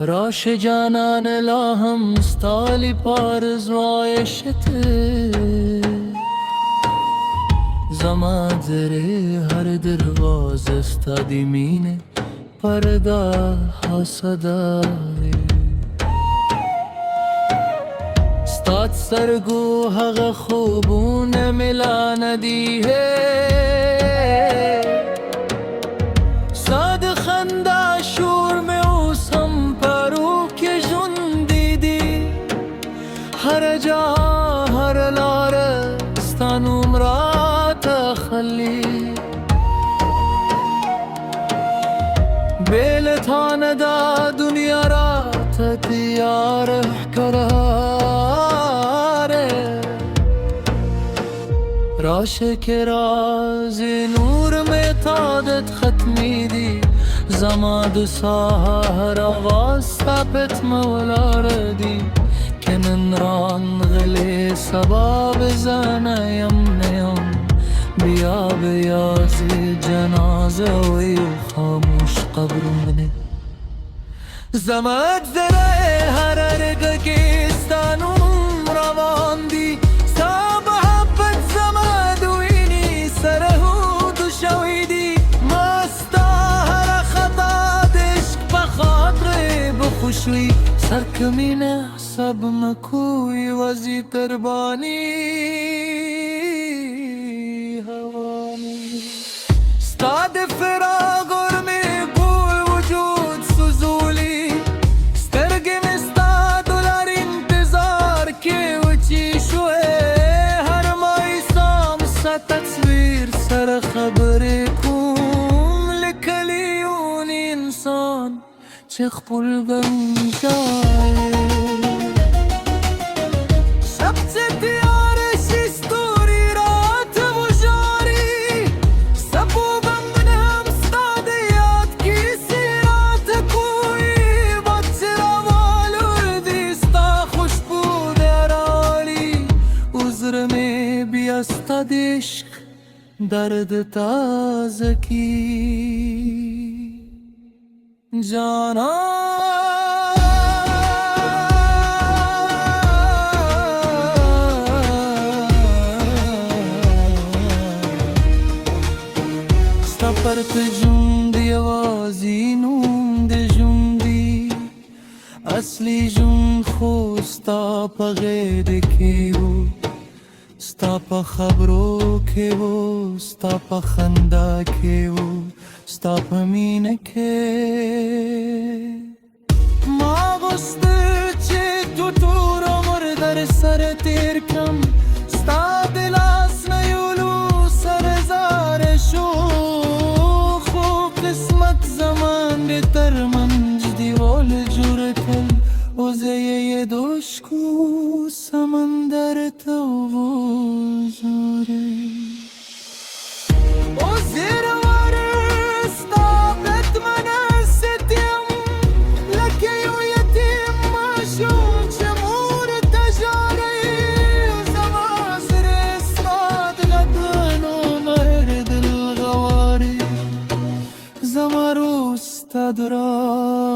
راش جانان لاهم ستالی پارزوای شته زمان زره هر دروازه استادی مینه پردا حسدای ستاد سرگو هغه خوبونه ملا ندیه ساد خندا شور میں اوسم پرو کے جن دیدی هر جا هر لار ستانو مرات خلی بیل تان دا دنیا رات تیار کراره راش کے راز نور میں تادت ختمی دی زمان سهر آواز ثابت مولا ردی کنن ران غلی سبا بزنیم نیم بیا بیازی جنازه وی خاموش قبر منه زماد زره هر رگ کیستانم روان دی سا محبت زماد وینی سرهود شویدی مستا هر خطا دشک بخاطر بخوشوی سرکمین حساب مکوی وزی قربانی هوانی ستاد فراغ اور میں گول وجود سزولی سترگی میں ستا دولار انتظار کے وچی شوئے ہر مائی سام سا تصویر سر خبر کون لکلیون انسان چخ پل بن جائے عشق درد تازه کی جانا ستپرت جوندی آوازی نوند جوندی اصلی جون خوستا پا غیر کی بود ستا پا خبرو که و ستا پا خندا که و ستا پا مینه که ما غسته چه تو را مردر سر تیر کم ستا دلاس نیولو سر زار شو خو قسمت زمان دی تر منج دیوال جور کل وزیه دوشکو سمندر تو بزاره و زیر ورستا بتمن ستیم لکی و یتیم ماشون چمور تجاره زمازر استاد غدن و مرد الغواری زمارو استادرات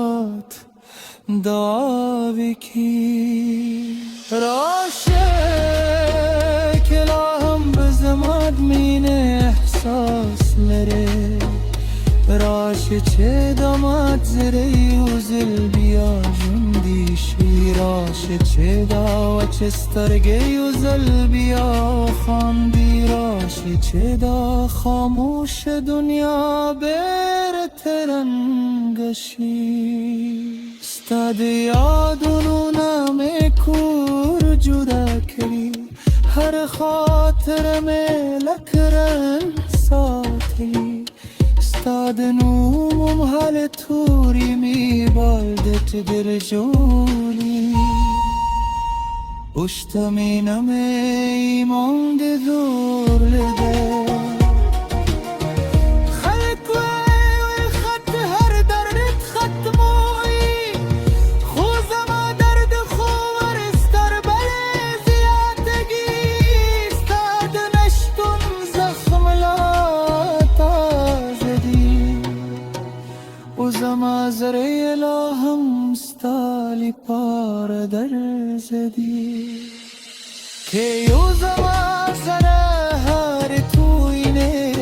دعاوی کی راشه کلاهم بزماد مین احساس لره راشه چه داماد زره و زل بیا جندی شوی راشه چه دا و چه سترگی و زل بیا خاندی راشه چه دا خاموش دنیا بر ترنگشی ستاد یادونو نامه کور جدا کری هر خاطر میں لکرن ساتلی ستاد نومم حال توری می بالدت در جولی اشتمینم ایمان دور لده زمازر الهام سالی پار در زدی که یو زما سره هر توینه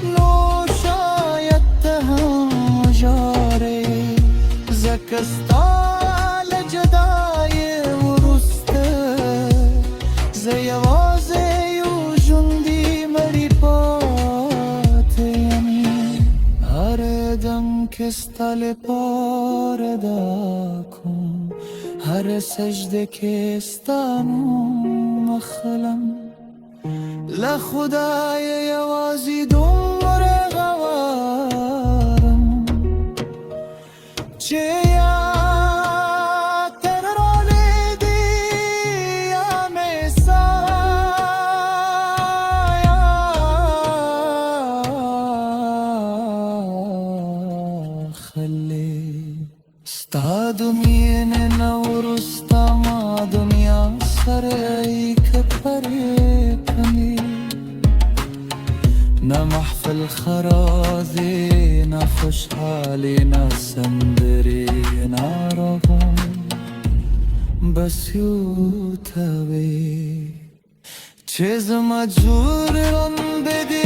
نو شاید تهم جاره زکستال جدای ورسته زیوازه یو جندی مری هر دم که ستال پار دا کن هر سجده که استانم مخلم لخدای یوازی دمر غوارم چه ستا دنیا نورستا ما دنیا سره کپره کنی نه محفل خرازی نه خوشحالی نه سندری نه روان بس یو تاوی چیز مجبور بدی